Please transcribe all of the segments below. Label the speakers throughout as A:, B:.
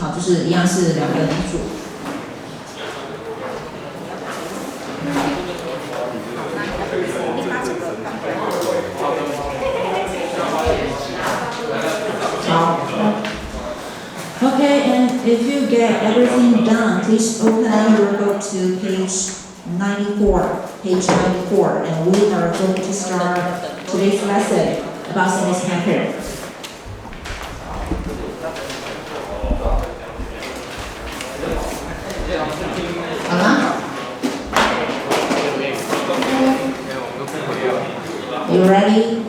A: 好，就是一样是2个人一组。好。Okay, and if you get everything done, please open your book to page 94, and we are going to start today's lesson about sentence pattern. 好了 You ready?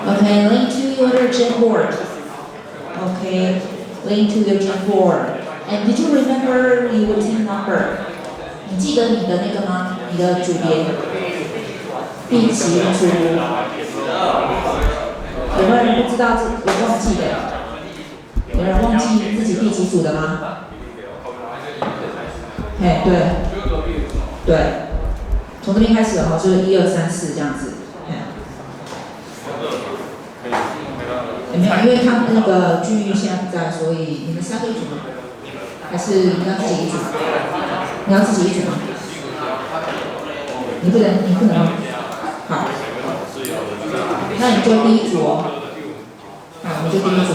A: Okay, lean to your Jamboard. Okay, lean to your Jamboard. And did you remember your team number? 你记得你的那个吗？你的组别？第几组？有没有人不知道有忘记的？有人忘记自己第几组的吗？哎，对，从这边开始的话就是1、2、3、4这样子。有没有？因为他那个俊玉现在不在，所以你们3个一组吗？还是你要自己一组？你要自己一组吗？你不能吗？好，那你就第一组哦。好，你就第一组。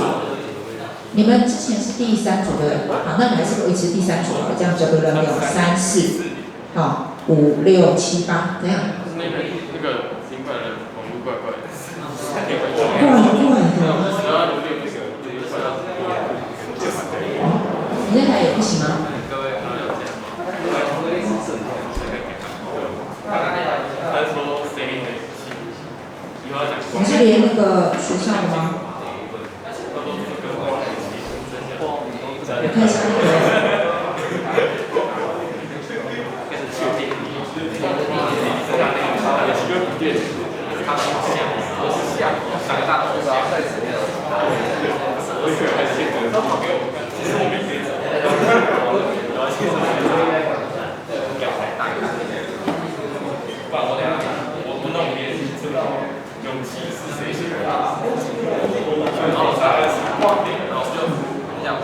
A: 你们之前是第3组对不对？好，那你还是维持第3组好了，这样比较不会乱掉。3、4，好，5、6、7、8，怎样？
B: 那个新版的网络怪怪的。
A: 你那台也不行吗？你是连那个学校的吗？我看一下那个。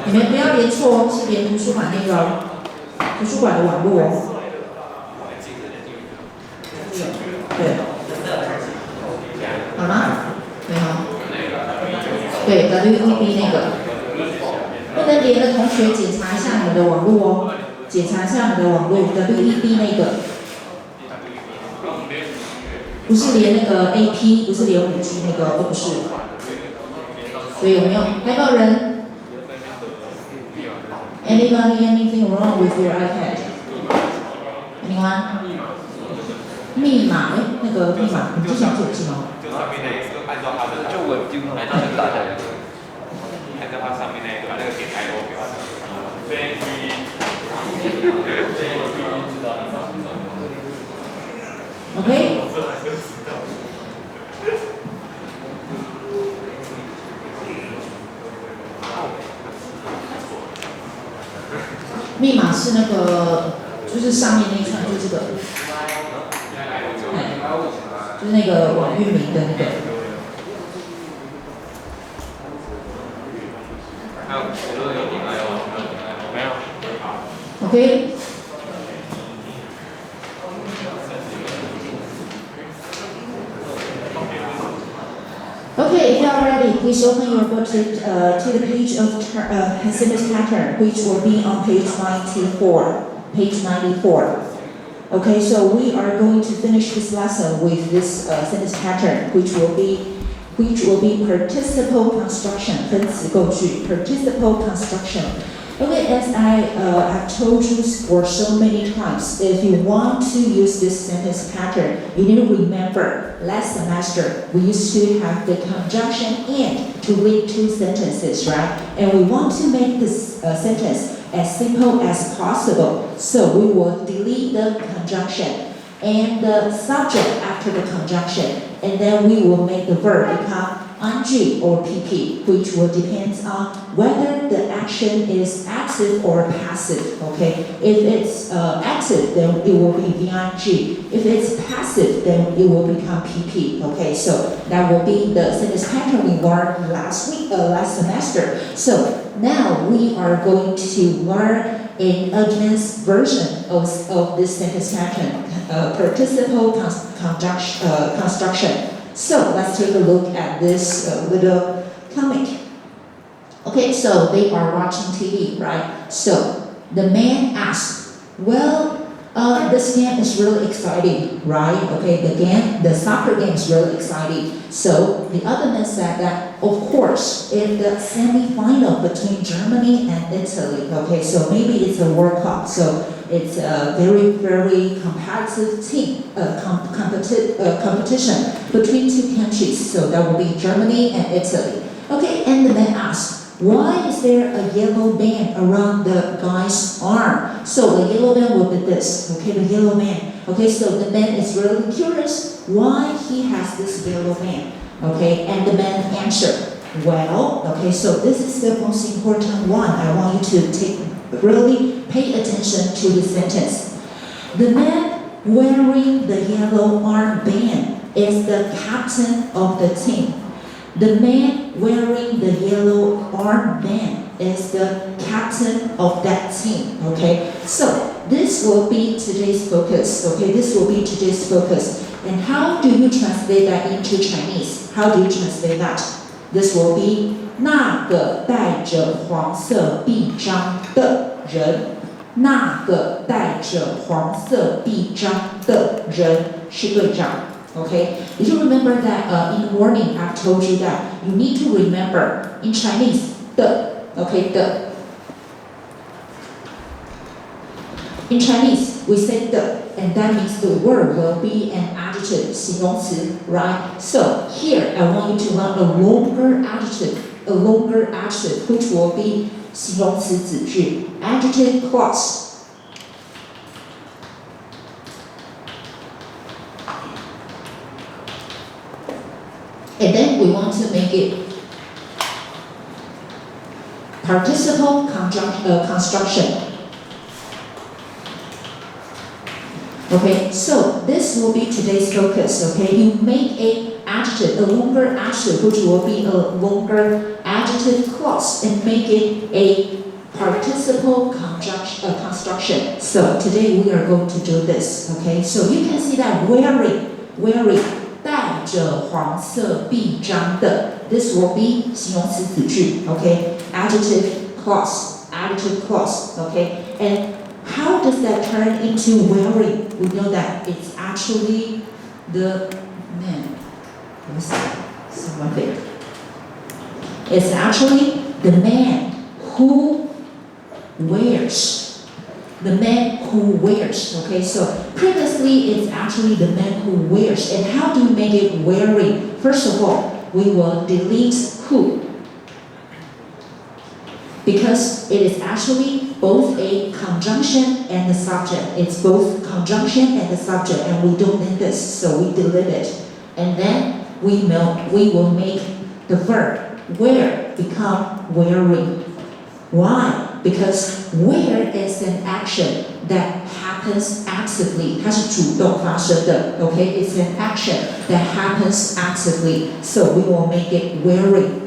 A: 你们不要连错哦，是连图书馆那个图书馆的网络哦。对，好吗？对哈。对 ，WEB 那个，不能连的同学检查一下你们的网络哦，检查一下你的网络 WEB 那个，不是连那个 AP， 不是连5G 那个，都不是。所以有没有？还有人 ？Anybody anything wrong with your iPad? Anyone? 密码？哎，那个密码，你之前有记吗？
B: 就上面那个，按照它的，就我基本上按照打下来，按照它上面那个，把那个点开都给它。
A: OK。密码是那个，就是上面那一串，就是这个，就是那个网域名的那个。
B: 没有。
A: OK。Okay, if you are ready, please open your book to the page of sentence pattern, which will be on page 94. Page 94. Okay, so we are going to finish this lesson with this sentence pattern, which will be participle construction. 分词构句 participle construction. Okay, as I have told you for so many times, if you want to use this sentence pattern, you need to remember last semester we used to have the conjunction and to link two sentences, right? And we want to make this sentence as simple as possible. So we will delete the conjunction and the subject after the conjunction, and then we will make the verb become ing or pp, which will depend on whether the action is active or passive. Okay, if it's active, then it will be ving. If it's passive, then it will become pp. Okay, so that will be the sentence pattern we learned last semester. So now we are going to learn an advanced version of this sentence pattern, participle construction. So let's take a look at this little comic. Okay, so they are watching TV, right? So the man asks, well, this game is really exciting, right? Okay, the soccer game is really exciting. So the other man said that, of course, in the semi-final between Germany and Italy, okay, so maybe it's a World Cup, so it's a very, very competitive team, competition between two countries. So that will be Germany and Italy. Okay, and the man asks, why is there a yellow band around the guy's arm? So the yellow band will be this, okay, the yellow band. Okay, so the man is really curious why he has this yellow band. Okay, and the man answered, well, okay, so this is the most important one. I want you to really pay attention to the sentence. The man wearing the yellow armband is the captain of the team. The man wearing the yellow armband is the captain of that team. Okay, so this will be today's focus. Okay, this will be today's focus. And how do you translate that into Chinese? How do you translate that? This will be 那个戴着黄色臂章的人，那个戴着黄色臂章的人是队长。Okay, did you remember that in the morning I've told you that you need to remember in Chinese 的 okay 的 in Chinese we say 的 and that means the word will be an adjective 形容词 right? So here I want you to learn a longer adjective which will be 形容词子句 adjective clause. And then we want to make it participle construction. Okay, so this will be today's focus. Okay, you make a adjective, a longer adjective, which will be a longer adjective clause, and make it a participle construction. So today we are going to do this. Okay, so you can see that wearing. 戴着黄色臂章的 this will be 形容词子句 okay adjective clause okay and how does that turn into wearing? We know that it's actually the man. Let me see someone there. It's actually the man who wears. The man who wears. Okay, so previously it's actually the man who wears. And how do we make it wearing? First of all, we will delete who. Because it is actually both a conjunction and a subject. It's both conjunction and a subject, and we don't need this, so we delete it. And then we will make the verb wear become wearing. Why? Because wear is an action that happens actively. 它是主动发生的 okay? It's an action that happens actively. So we will make it wearing.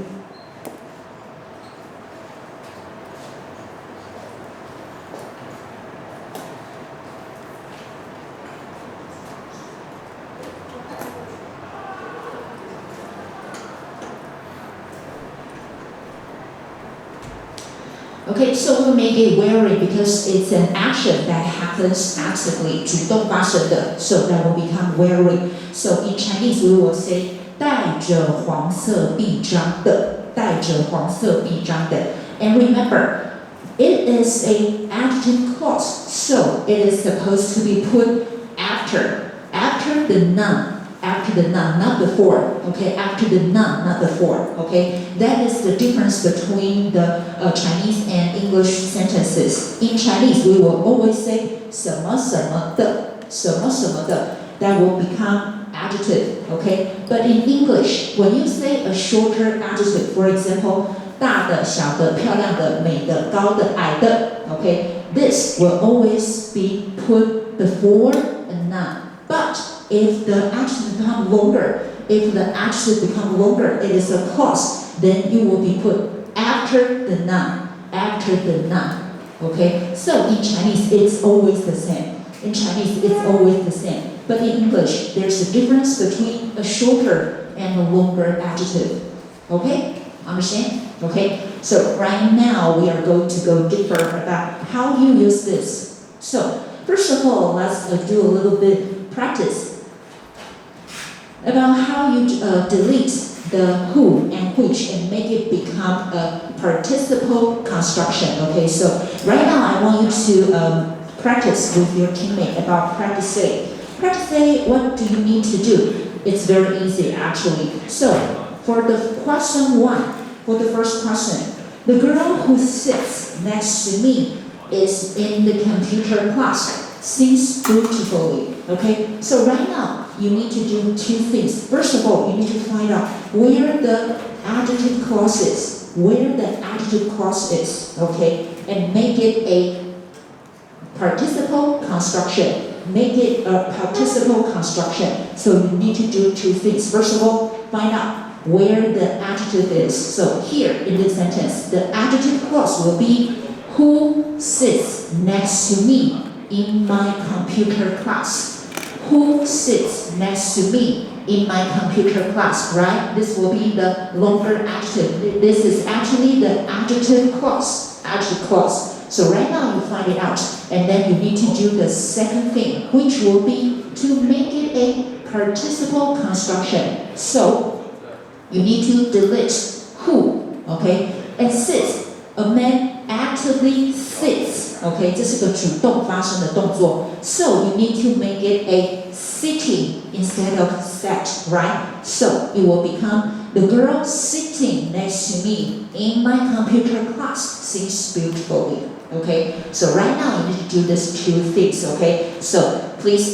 A: Okay, so we make it wearing because it's an action that happens actively, 主动发生的 so that will become wearing. So in Chinese we will say 戴着黄色臂章的 And remember, it is an adjective clause, so it is supposed to be put after the noun. After the noun, not before. Okay, after the noun, not before. Okay, that is the difference between the Chinese and English sentences. In Chinese, we will always say 什么什么的 that will become adjective, okay? But in English, when you say a shorter adjective, for example, 大的、小的、漂亮的、美的、高的、矮的 okay, this will always be put before a noun. But if the adjective become longer, it is a clause, then you will be put after the noun, okay? So in Chinese, it's always the same. But in English, there's a difference between a shorter and a longer adjective, okay? Understand? Okay, so right now we are going to go deeper about how you use this. So first of all, let's do a little bit practice about how you delete the who and which and make it become a participle construction. Okay, so right now I want you to practice with your teammate about practice A. Practice A, what do you need to do? It's very easy actually. So for the question 1, for the first question, the girl who sits next to me is in the computer class, sings beautifully, okay? So right now, you need to do 2 things. First of all, you need to find out where the adjective clause is, okay? And make it a participle construction. So you need to do 2 things. First of all, find out where the adjective is. So here in this sentence, the adjective clause will be who sits next to me in my computer class. Who sits next to me in my computer class, right? This will be the longer adjective. This is actually the adjective clause. So right now you find it out, and then you need to do the second thing, which will be to make it a participle construction. So you need to delete who, okay? And sits, a man actively sits, okay? 这是个主动发生的动作. So you need to make it a sitting instead of sat, right? So it will become the girl sitting next to me in my computer class sings beautifully, okay? So right now you need to do these 2 things, okay? So please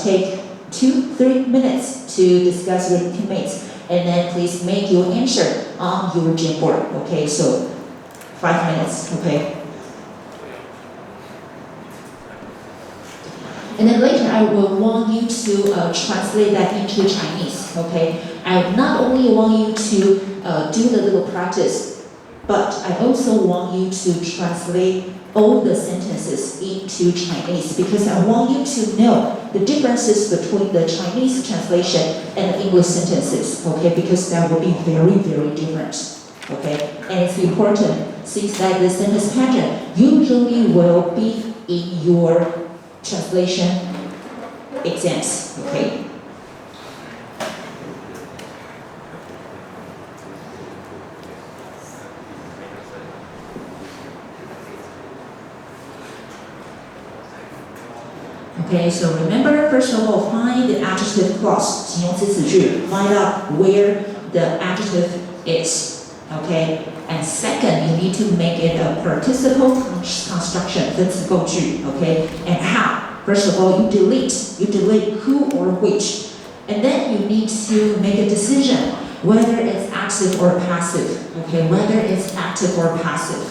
A: take 2-3 minutes to discuss with teammates. And then please make your answer on your Jamboard. Okay, so 5 minutes, okay? And then later I will want you to translate that into Chinese, okay? I not only want you to do the little practice, but I also want you to translate all the sentences into Chinese because I want you to know the differences between the Chinese translation and the English sentences, okay? Because that will be very, very different, okay? And it's important since that the sentence pattern usually will be in your translation exams, okay? Okay, so remember, first of all, find the adjective clause, 形容词子句, find out where the adjective is, okay? And second, you need to make it a participle construction, 分词构句, okay? And how? First of all, you delete who or which. And then you need to make a decision whether it's active or passive, okay? Whether it's active or passive.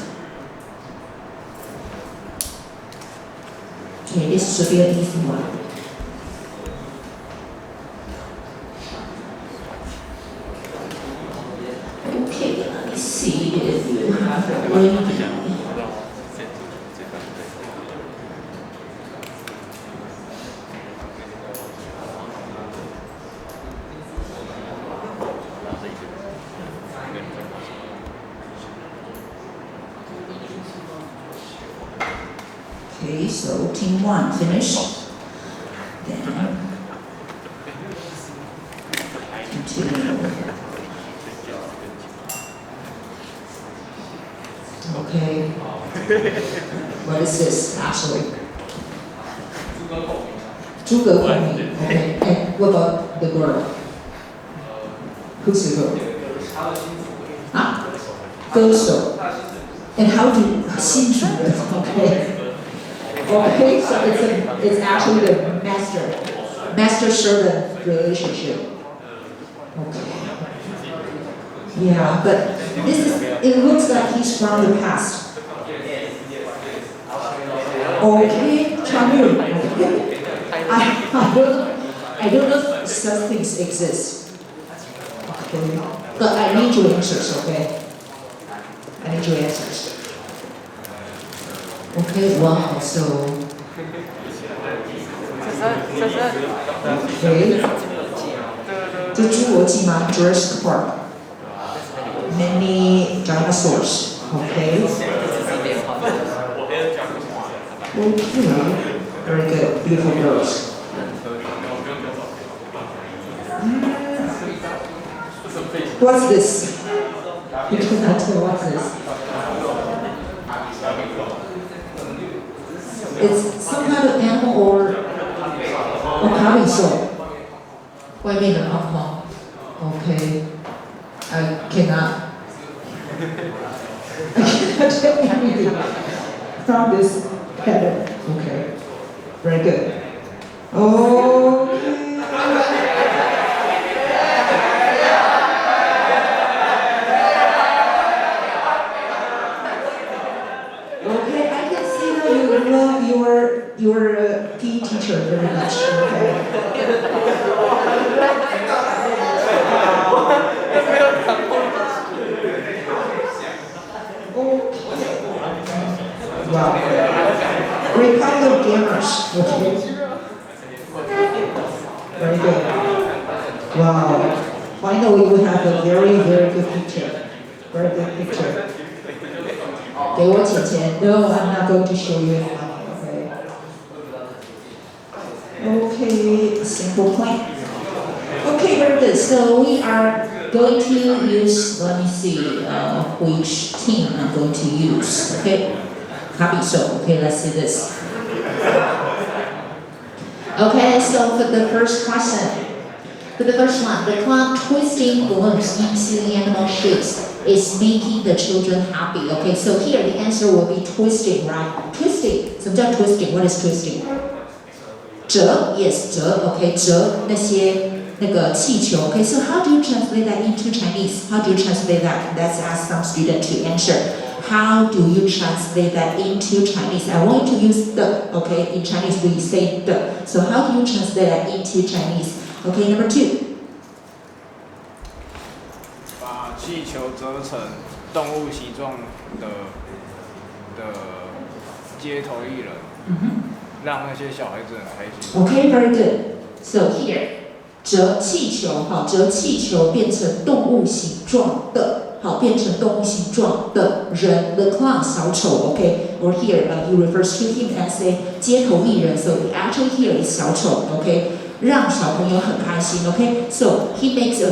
A: Okay, this should be an easy one. Okay, let me see if you have it ready. Okay, so team 1 finished. Then team 2. Okay. What is this actually? 诸葛孔明. Okay. And what about the girl? Who's the girl? 啊？歌手. And how do 新主人? Okay. Okay, so it's actually the master. master-servant relationship. Okay. Yeah, but it looks like he's from the past. Okay, Chanyu. I don't know if such things exist. Okay. But I need your answers, okay? I need your answers. Okay, wow, so. Okay. 这侏罗纪吗 ？Jurassic Park. Many dinosaurs. Okay. Okay. Very good. Beautiful girls. What's this? You cannot tell what's this. It's some kind of animal or carving soul. 外面的泡泡 Okay. I cannot tell anything from this pattern. Okay. Very good. Okay. Okay, I can see that you love your PE teacher very much. Okay. Wow. Republic gamers. Okay. Very good. Wow. Finally, we have a very, very good picture. Very good picture. 给我钱钱 No, I'm not going to show you any money. Okay. Okay, simple point. Okay, very good. So we are going to use, let me see, which team I'm going to use. Okay. Copy. So, okay, let's see this. Okay, so for the first question, for the first one, the clown twisting balloons into animal shapes is making the children happy. Okay, so here the answer will be twisting, right? Twisting. 什么叫 twisting? What is twisting? 折 yes, 折 okay, 折那些那个气球 okay, so how do you translate that into Chinese? How do you translate that? Let's ask some student to answer. How do you translate that into Chinese? I want you to use the, okay, in Chinese we say the. So how do you translate that into Chinese? Okay, number 2.
C: 把气球折成动物形状的街头艺人，让那些小孩子很开心。
A: Okay, very good. So here, 折气球，好，折气球变成动物形状的。好，变成动物形状的人 ，the clown 小丑 ，OK， or here he refers to him as a 街头艺人 ，so actually here is 小丑 ，OK， 让小朋友很开心 ，OK，so he makes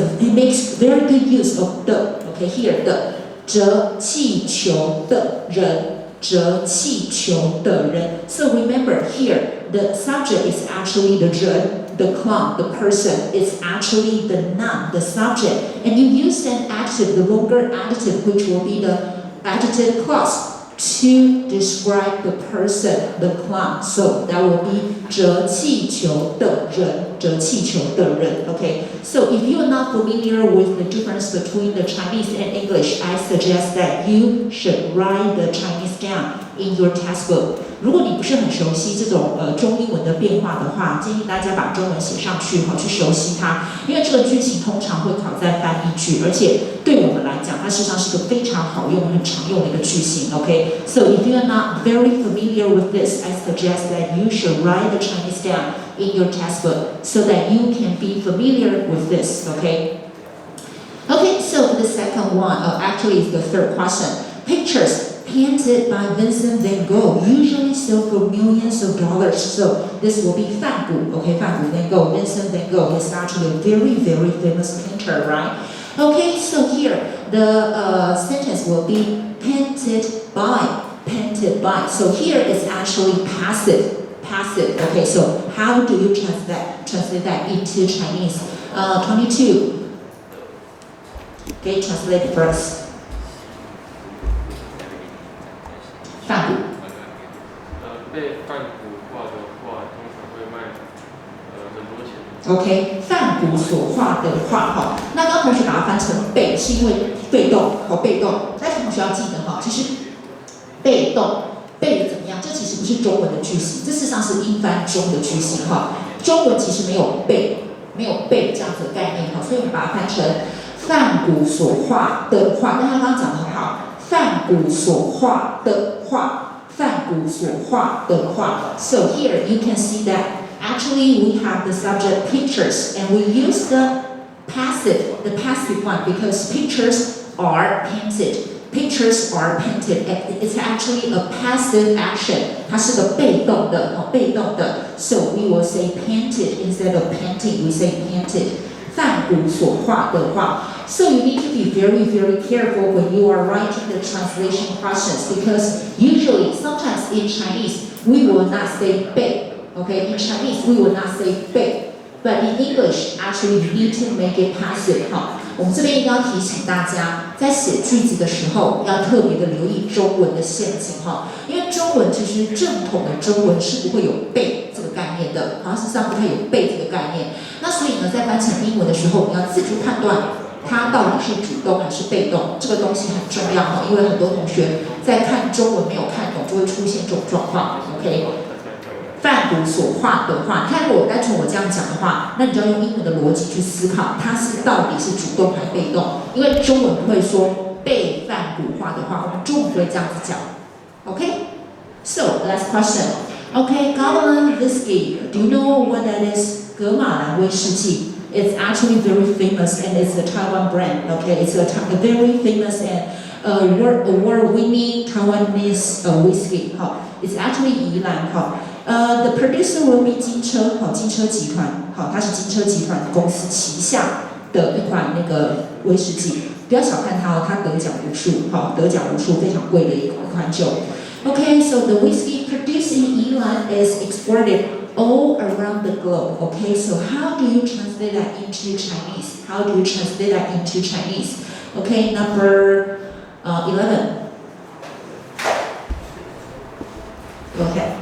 A: very good use of the OK here 的折气球的人，折气球的人 ，so remember here the subject is actually the 人。The clown, the person, is actually the noun, the subject. And you use an adjective, the longer adjective, which will be the adjective clause, to describe the person, the clown. So that will be 折气球的人, 折气球的人. Okay. So if you are not familiar with the difference between the Chinese and English, I suggest that you should write the Chinese down in your textbook. 如果你不是很熟悉这种中英文的变化的话，建议大家把中文写上去，好去熟悉它。因为这个句型通常会考在翻译句，而且对我们来讲，它事实上是个非常好用、很常用的一个句型。Okay, so if you are not very familiar with this, I suggest that you should write the Chinese down in your textbook so that you can be familiar with this. Okay. Okay, so for the second one, actually it's the third question. Pictures painted by Vincent van Gogh usually sell for millions of dollars. So this will be 梵谷, okay, 梵谷 van Gogh, Vincent van Gogh is actually a very, very famous painter, right? Okay, so here the sentence will be painted by. So here it's actually passive. Okay, so how do you translate that into Chinese? 22. Okay, translate it for us. 梵谷。
B: 被梵谷画的画通常会卖很多钱，
A: OK， 梵谷所画的画哈。那刚刚同学把它翻成被，是因为被动，被动。但是同学要记得哈，其实被动背的怎么样？这其实不是中文的句型，这事实上是英翻中的句型哈。中文其实没有背这样子的概念哈，所以我们把它翻成梵谷所画的画。但他刚刚讲得很好，梵谷所画的画，梵谷所画的画。So here you can see that actually we have the subject pictures and we use the passive one because pictures are painted. Pictures are painted. It's actually a passive action. 它是个被动的。So we will say painted instead of painting. We say painted. 梵谷所画的画。So you need to be very, very careful when you are writing the translation questions because usually, sometimes in Chinese, we will not say 被. Okay, in Chinese we will not say 被. But in English, actually you need to make it passive. 我们这边一定要提醒大家，在写句子的时候要特别的留意中文的陷阱因为中文其实正统的中文是不会有被这个概念的，好像事实上不太有被这个概念。那所以呢，在翻成英文的时候，你要自己判断它到底是主动还是被动，这个东西很重要因为很多同学在看中文没有看懂，就会出现这种状况。OK。梵谷所画的画，你看，如果单纯我这样讲的话，那你就要用英文的逻辑去思考，它是到底是主动还是被动？因为中文不会说被梵谷画的画，我们中文不会这样子讲。OK? So last question. Okay, Galen whiskey. Do you know what that is? 格马兰威士忌. It's actually very famous and it's a Taiwan brand. Okay, it's a very famous and award-winning Taiwanese whiskey. It's actually 宜兰the producer will be 金车金车集团它是金车集团公司旗下的一款那个威士忌，不要小看它它得奖无数，非常贵的一款酒。Okay, so the whiskey produced in Yilan is exported all around the globe. Okay, so how do you translate that into Chinese? Okay, number 11. Okay.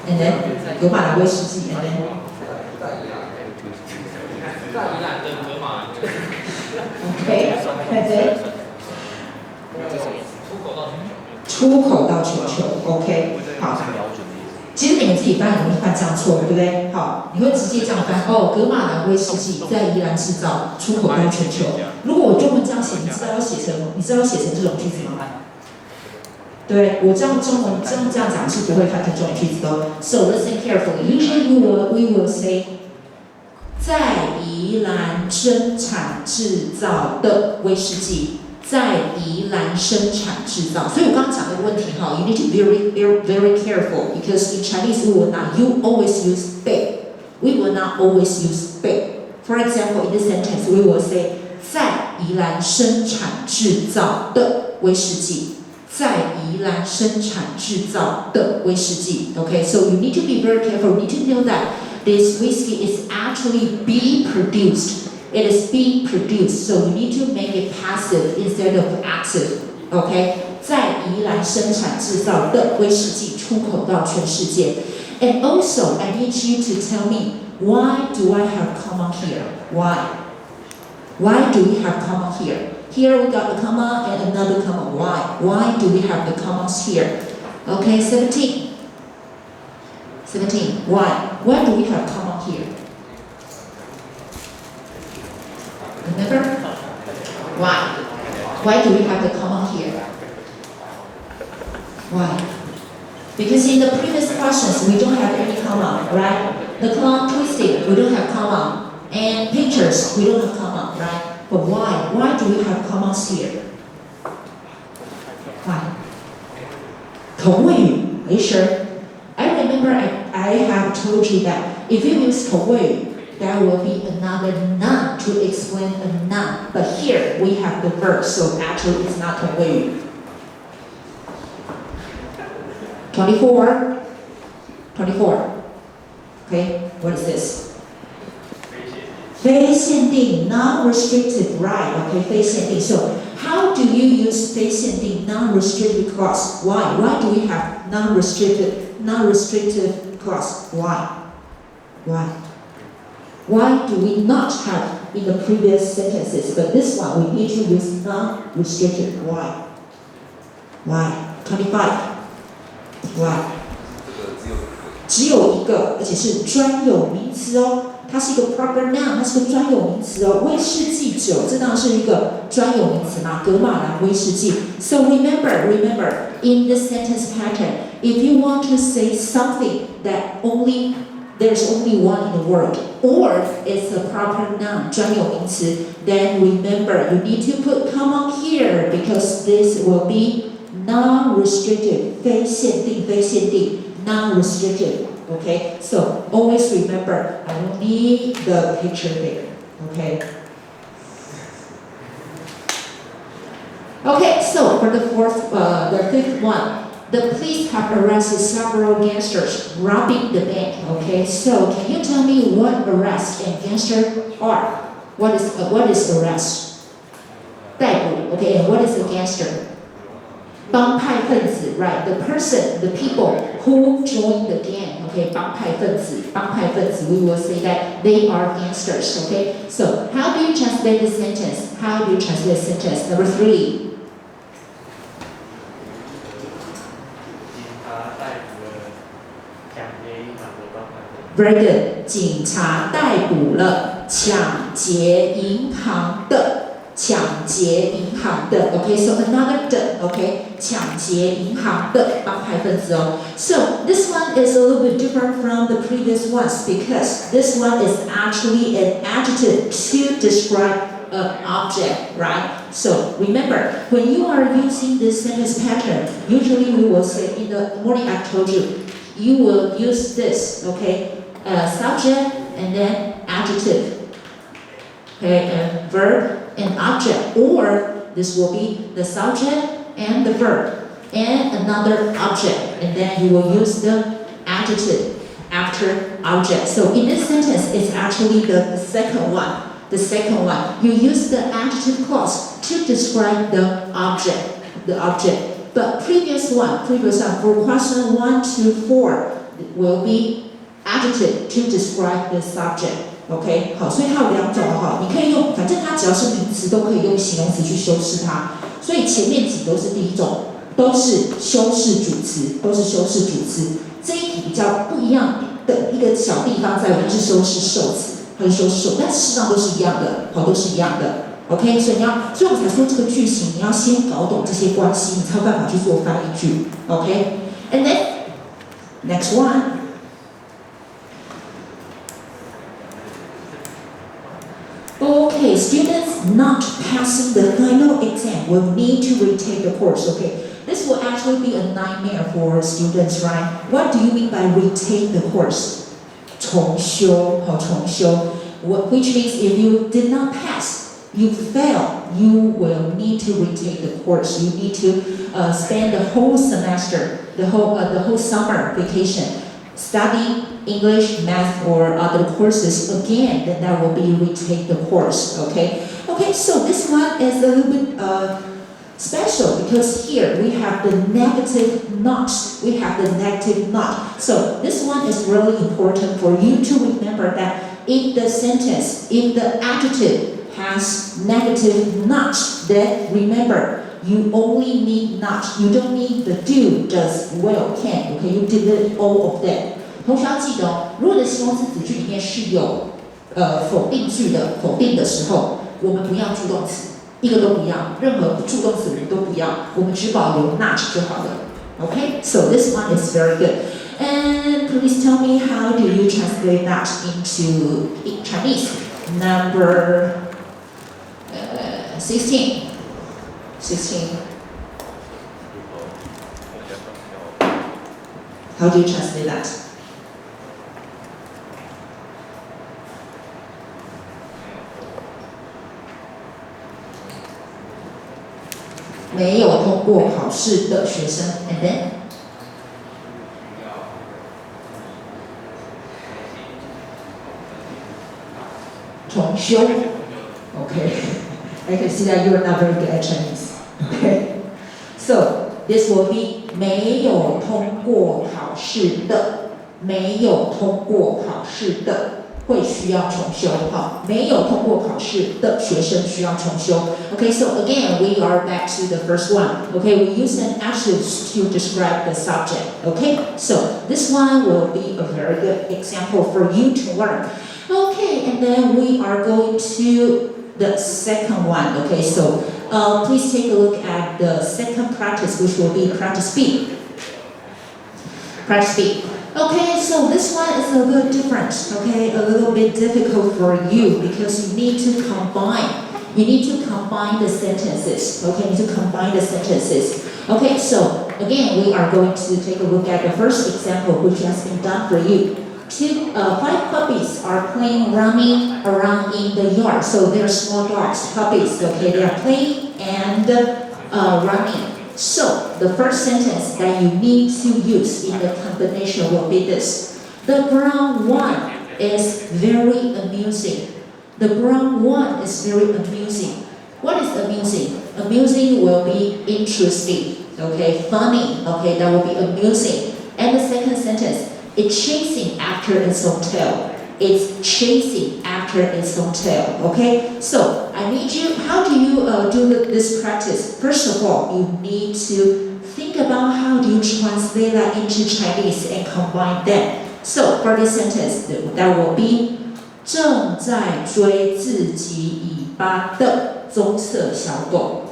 A: And then 格马兰威士忌 and then Okay, and then 出口到全球 OK 好，其实你们自己翻很容易犯这样错，对不对？好，你会直接这样翻格马兰威士忌在宜兰制造，出口到全球。如果我中文这样写，你知道要写成这种句子吗？对，我这样中文这样讲是不会翻成这种句子的。So listen carefully. Usually we will say 在宜兰生产制造的威士忌，在宜兰生产制造。所以我刚刚讲的问题you need to be very careful because in Chinese we will not you always use 被 we will not always use 被。For example, in this sentence we will say 在宜兰生产制造的威士忌。在宜兰生产制造的威士忌 Okay, so you need to be very careful. You need to know that this whiskey is actually being produced. It is being produced, so you need to make it passive instead of active. Okay, 在宜兰生产制造的威士忌出口到全世界。And also, I need you to tell me why do I have comma here? Why do we have comma here? Here we got a comma and another comma. Why? Why do we have the commas here? Okay, 17. Why? Why do we have comma here? Remember? Why? Why do we have the comma here? Why? Because in the previous questions we don't have any comma, right? The comma twisting, we don't have comma. And pictures, we don't have comma, right? But why? Why do we have commas here? Why? 同位语 Are you sure? I remember I have told you that if you use 同位语 there will be another noun to explain a noun. But here we have the verb, so actually it's not 同位语 24. 24. Okay, what is this? 非限定 non-restricted, right? Okay, 非限定. So how do you use 非限定 non-restricted clause? Why? Why do we have non-restricted clause? Why? Why do we not have in the previous sentences, but this one we need to use non-restricted? Why? 25. Why? 只有一个，而且是专有名词哦。它是一个 proper noun， 它是个专有名词哦。威士忌酒，这当然是一个专有名词嘛，格马兰威士忌。So remember, in the sentence pattern, if you want to say something that there's only one in the world, or it's a proper noun, 专有名词, then remember you need to put comma here because this will be non-restricted, 非限定 non-restricted. Okay, so always remember, I don't need the picture there. Okay. Okay, so for the fifth one, the police have arrested several gangsters robbing the bank. Okay, so can you tell me what arrest and gangster are? What is arrest? 逮捕. Okay, and what is a gangster? 帮派分子, right? The person, the people who join the gang. Okay, 帮派分子, we will say that they are gangsters. Okay, so how do you translate the sentence? Number 3. Very good. 警察逮捕了抢劫银行的. Okay, so another 的, okay, 抢劫银行的帮派分子哦. So this one is a little bit different from the previous ones because this one is actually an adjective to describe an object, right? So remember, when you are using this sentence pattern, usually we will say in the morning I told you, you will use this, okay, subject and then adjective. Okay, and verb and object, or this will be the subject and the verb and another object, and then you will use the adjective after object. So in this sentence, it's actually the second one. You use the adjective clause to describe the object. But previous one, for question 1 to 4, will be adjective to describe the subject. OK， 好，所以它有2种哈，你可以用，反正它只要是名词都可以用形容词去修饰它，所以前面几都是第一种，都是修饰主词。这一题比较不一样的一个小地方在于它是修饰受词，但事实上都是一样的，好，都是一样的。OK， 所以所以我才说这个句型你要先搞懂这些关系，你才有办法去做翻译句。OK，and then next one. Okay, students not passing the final exam will need to retake the course. Okay, this will actually be a nightmare for students, right? What do you mean by retake the course? 重修, which means if you did not pass, you fail, you will need to retake the course. You need to spend the whole semester, the whole summer vacation studying English, math, or other courses again, then that will be retake the course. Okay, so this one is a little bit special because here we have the negative not. So this one is really important for you to remember that if the adjective has negative not, then remember you only need not. You don't need the do, does, will, can. Okay, you delete all of them. 同学要记得哦，如果的形容词子句里面是有否定句的否定的时候，我们不要助动词，一个都不要，任何助动词我们都不要，我们只保留 not 就好了。Okay, so this one is very good. And please tell me how do you translate that into Chinese? Number 16. How do you translate that? 没有通过考试的学生 ，and then 重修 Okay, I can see that you are not very good at Chinese. Okay, so this will be 没有通过考试的，没有通过考试的会需要重修。好，没有通过考试的学生需要重修。Okay, so again, we are back to the first one. Okay, we use an adjective to describe the subject. Okay, so this one will be a very good example for you to learn. Okay, and then we are going to the second one. Okay, so please take a look at the second practice, which will be practice B. Practice B. Okay, so this one is a little different. Okay, a little bit difficult for you because you need to combine. You need to combine the sentences. Okay, you need to combine the sentences. Okay, so again, we are going to take a look at the first example, which has been done for you. 5 puppies are playing running around in the yard. So they're small dogs, puppies. Okay, they are playing and running. So the first sentence that you need to use in the combination will be this. The brown one is very amusing. The brown one is very amusing. What is amusing? Amusing will be interesting. Okay, funny. Okay, that will be amusing. And the second sentence. It's chasing after its own tail. It's chasing after its own tail. Okay? So, I need you, how do you do this practice? First of all, you need to think about how do you translate that into Chinese and combine them. So, for this sentence, that will be 正在追自己尾巴的棕色小狗。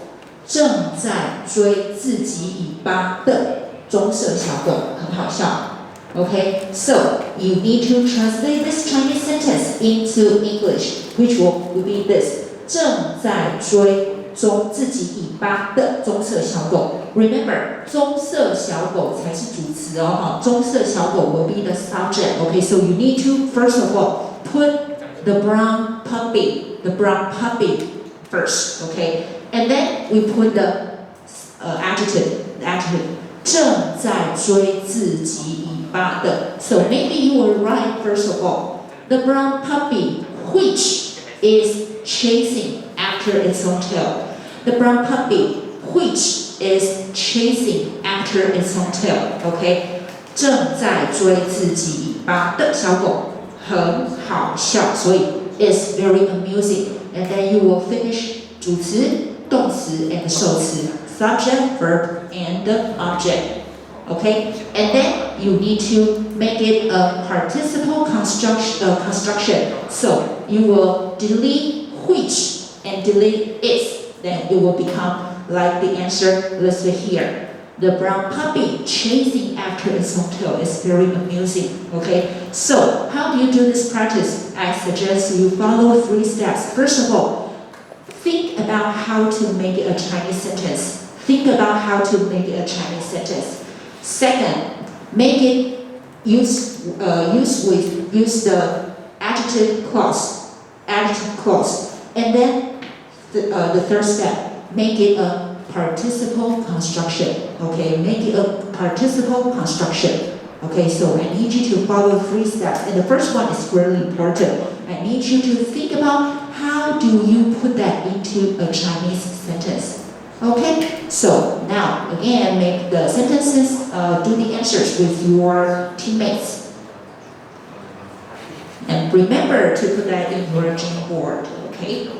A: 正在追自己尾巴的棕色小狗。很好笑。Okay, so you need to translate this Chinese sentence into English, which will be this. 正在追自己尾巴的棕色小狗。Remember, 棕色小狗才是主词哦。棕色小狗 will be the subject. Okay, so you need to first of all put the brown puppy first. Okay, and then we put the adjective. 正在追自己尾巴的。So maybe you will write first of all, the brown puppy which is chasing after its own tail. The brown puppy which is chasing after its own tail. Okay, 正在追自己尾巴的小狗很好笑，所以 it's very amusing. And then you will finish 主词、动词 and 受词。Subject, verb, and object. Okay? And then you need to make it a participle construction. So you will delete which and delete it. Then it will become like the answer listed here. The brown puppy chasing after its own tail is very amusing. Okay? So how do you do this practice? I suggest you follow 3 steps. First of all, think about how to make it a Chinese sentence. Think about how to make it a Chinese sentence. Second, make it use the adjective clause. And then the third step, make it a participle construction. Okay, make it a participle construction. Okay, so I need you to follow 3 steps. And the first one is really important. I need you to think about how do you put that into a Chinese sentence. Okay, so now again make the sentences, do the answers with your teammates. And remember to put that in your Gboard, okay?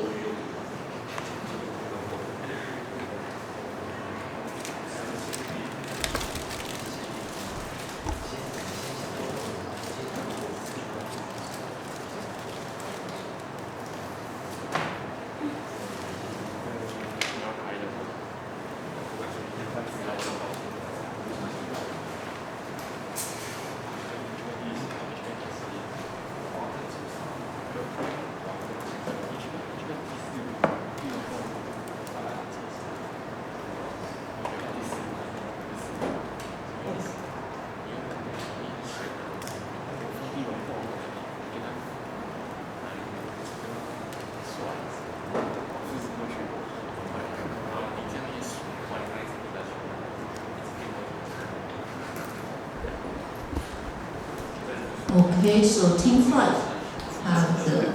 A: Okay, so team 5 have the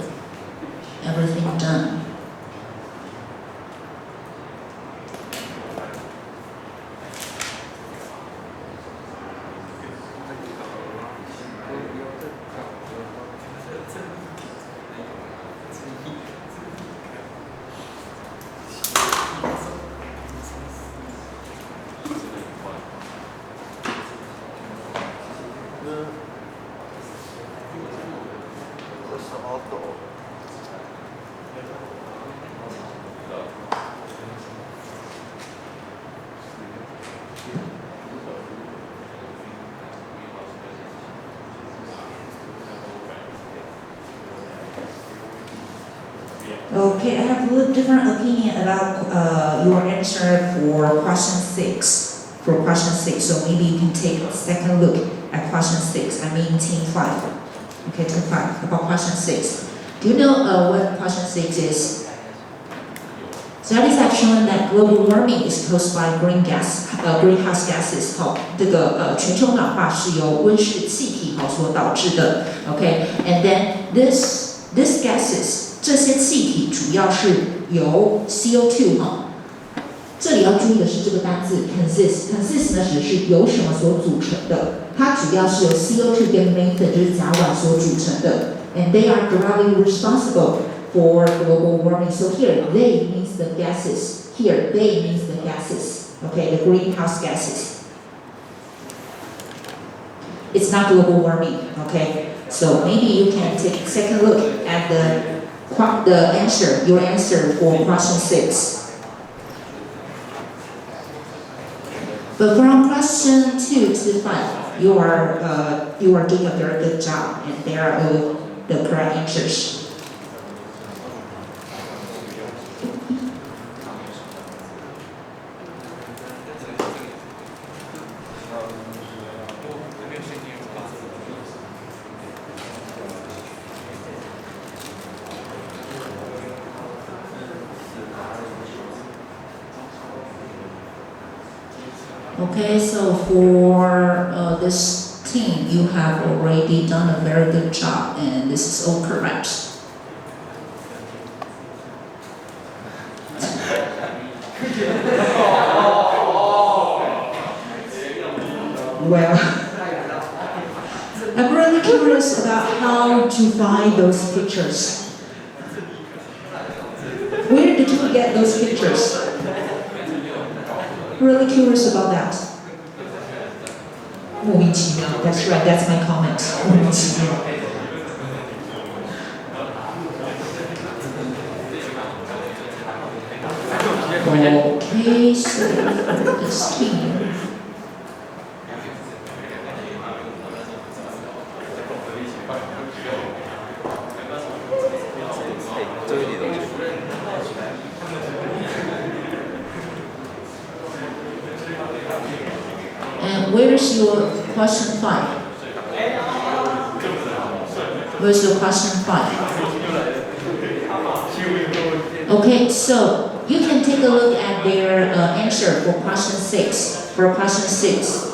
A: Okay, I have a little different opinion about your answer for question 6. For question 6, so maybe you can take a second look at question 6. I mean team 5. Okay, team 5 about question 6. Do you know what question 6 is? Studies have shown that global warming is caused by greenhouse gases. 好，这个全球暖化是由温室气体所导致的。Okay, and then this gases 这些气体主要是由 CO2 这里要注意的是这个单字 consist 呢指的是由什么所组成的，它主要是由 CO2 跟 methane 就是甲烷所组成的 ，and they are directly responsible for global warming. So here they means the gases. Here they means the gases. Okay, the greenhouse gases. It's not global warming. Okay, so maybe you can take a second look at your answer for question 6. But from question 2 to 5, you are doing a very good job, and they are all the correct answers. Okay, so for this team, you have already done a very good job, and this is all correct. Well, I'm really curious about how to find those pictures. Where did you get those pictures? Really curious about that. 莫名其妙. That's right, that's my comment. 莫名其妙. Okay, so for this team. And where's your question 5? Where's your question 5? Okay, so you can take a look at their answer for question 6. For question 6.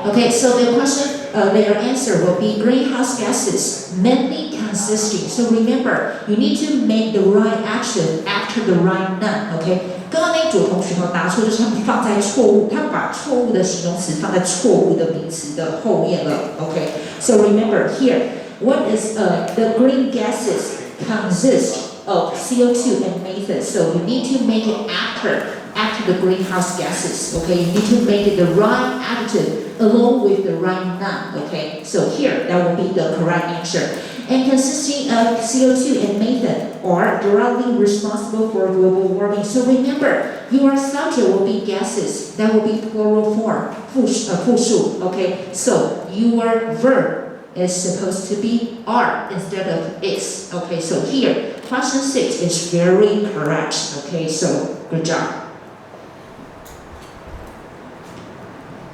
A: Okay, so their answer will be greenhouse gases, mainly consisting. So remember, you need to make the right action after the right noun. Okay. 刚刚那一组同学答错，就是他们放在错误，他们把错误的形容词放在错误的名词的后面了。Okay, so remember here, what is the green gases consist of CO2 and methane. So you need to make it after the greenhouse gases. Okay, you need to make it the right adjective along with the right noun. Okay, so here that will be the correct answer. And consisting of CO2 and methane are directly responsible for global warming. So remember, your subject will be gases. That will be plural form, 复数. Okay, so your verb is supposed to be are instead of is. Okay, so here, question 6 is very correct. Okay, so good job.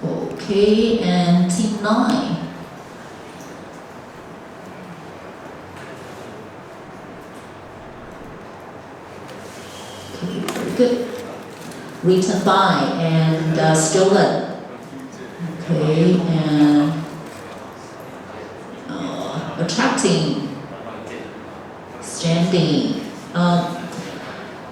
A: Okay, and team 9. Good. Written by and stolen. Okay, and attracting, standing.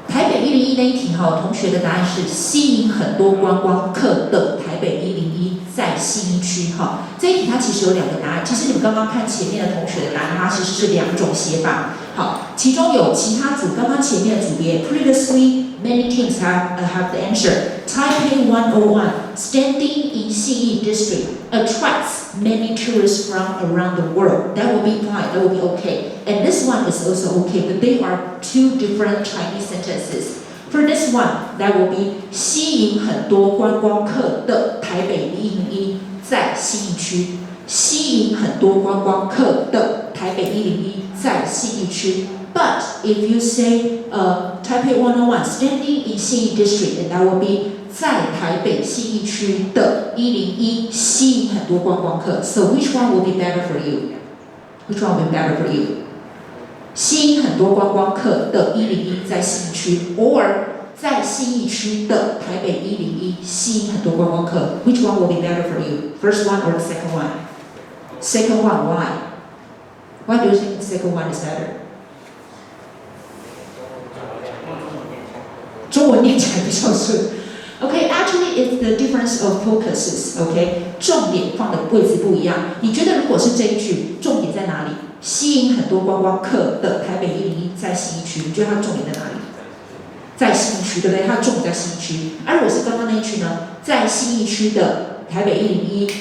A: 台北101那一题同学的答案是吸引很多观光客的台北101在信义区这一题它其实有2个答案，其实你们刚刚看前面的同学的答案，它其实是2种写法。好，其中有其他组刚刚前面的组别 previously Many teams have the answer. Taipei 101, standing in CE district, attracts many tourists from around the world. That will be fine, that will be okay. And this one is also okay, but they are two different Chinese sentences. For this one, that will be 吸引很多观光客的台北101在信义区。吸引很多观光客的台北101在信义区。But if you say Taipei 101 standing in 信义 district, and that will be 在台北信义区的101吸引很多观光客。So which one will be better for you? Which one will be better for you? 吸引很多观光客的101在信义区 ，or 在信义区的台北101吸引很多观光客。Which one will be better for you? First one or the second one? Second one, why? Why do you think the second one is better? 中文念起来比较顺。Okay, actually it's the difference of focuses. Okay, 重点放的位置不一样。你觉得如果是这一句，重点在哪里？吸引很多观光客的台北101在信义区，你觉得它重点在哪里？在信义区，对不对？它的重点在信义区。而如果是刚刚那一句呢，在信义区的台北101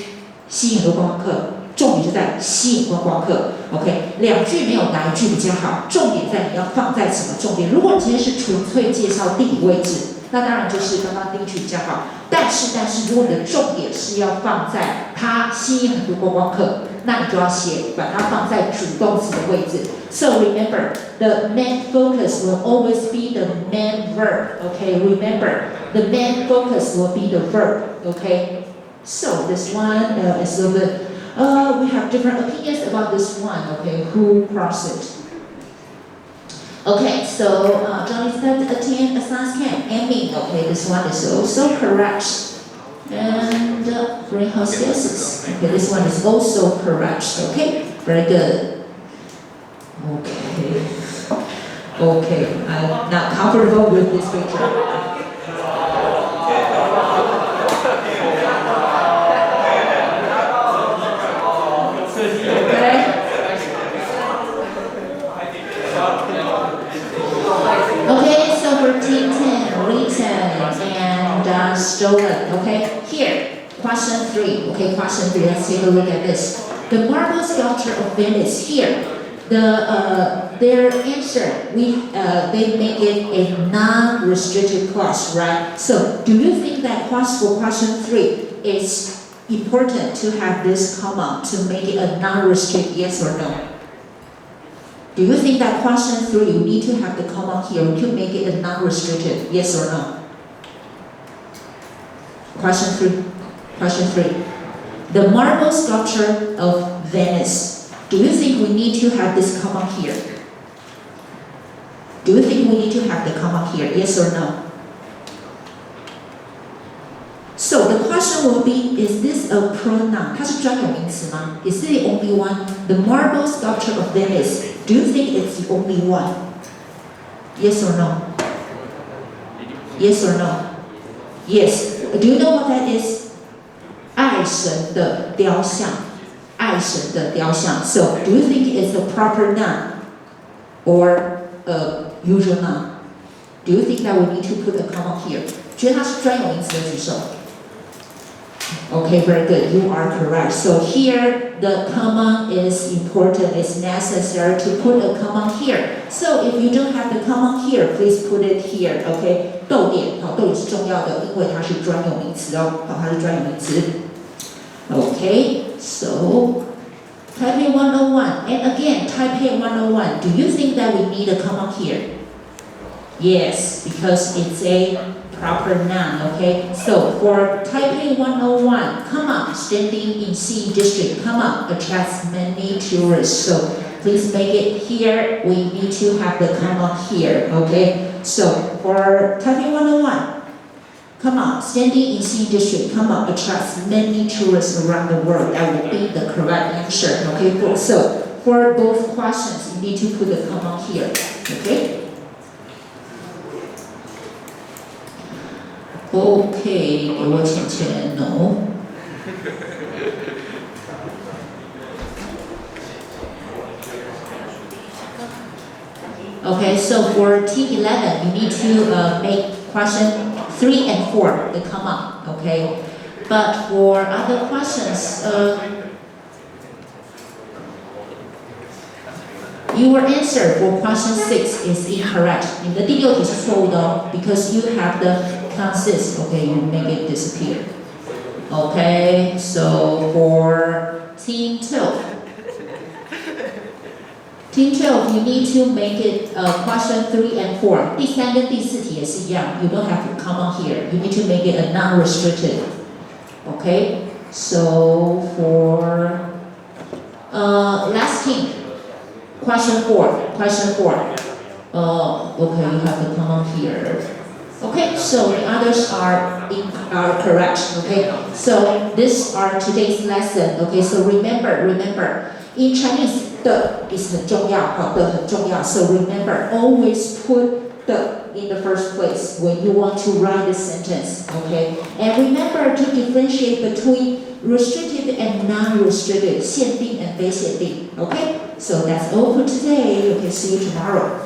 A: 吸引很多观光客。重点就在吸引观光客 ，OK， 两句没有哪一句比较好，重点在你要放在什么重点。如果你今天是纯粹介绍地理位置，那当然就是刚刚第一句比较好。但是，如果你的重点是要放在它吸引很多观光客，那你就要把它放在主动词的位置。So remember, the main focus will always be the main verb. Okay, remember, the main focus will be the verb. Okay, so this one is a little bit. We have different opinions about this one, okay, who crossed it. Okay, so Johnny said attend a science camp. Amy, okay, this one is also correct. And greenhouse gases, okay, this one is also correct, okay, very good. Okay, I'm not comfortable with this picture. Okay, so for team 10, written and stolen. Okay, here, question 3. Okay, question 3. Let's take a look at this. The marble sculpture of Venice. Here, their answer, they make it a non-restricted clause, right? So, do you think that for question 3 it's important to have this comma to make it a non-restricted? Yes or no? Do you think that question 3, you need to have the comma here to make it a non-restricted? Yes or no? Question 3. The marble sculpture of Venice. Do you think we need to have this comma here? Do you think we need to have the comma here? Yes or no? So the question will be, is this a pronoun? 它是专有名词吗? Is it the only one? The marble sculpture of Venice. Do you think it's the only one? Yes or no? Yes or no? Yes. Do you know what that is? 爱神的雕像。爱神的雕像。So, do you think it's a proper noun or a usual noun? Do you think that we need to put a comma here? 觉得它是专有名词的举手。Okay, very good. You are correct. So here, the comma is important. It's necessary to put a comma here. So if you don't have the comma here, please put it here. Okay, 逗点，好，逗点是重要的，因为它是专有名词哦，好，它是专有名词。Okay, so Taipei 101, and again, Taipei 101. Do you think that we need a comma here? Yes, because it's a proper noun, okay? So for Taipei 101, comma, standing in C district, comma, attracts many tourists. So please make it here. We need to have the comma here, okay? So for Taipei 101, comma, standing in C district, comma, attracts many tourists around the world. That would be the correct answer, okay? So for both questions, you need to put the comma here, okay? Okay, 给我钱钱 no. Okay, so for Team 11, you need to make Question 3 and 4, they come up, okay? But for other questions, your answer for question 6 is incorrect. 你的第6题是错误的哦 because you have the consist, okay, you make it disappear. Okay, so for team 12, you need to make it question 3 and 4. 第3跟第4题也是一样 you don't have to come on here. You need to make it a non-restricted. Okay, so for last team, question 4. Okay, you have to come on here. Okay, so the others are correct. Okay, so these are today's lesson. Okay, so remember, in Chinese, 的 is 很重要，好的很重要。So remember, always put 的 in the first place when you want to write a sentence. Okay, and remember to differentiate between restricted and non-restricted, 限定 and 非限定. Okay, so that's all for today. Okay, see you tomorrow.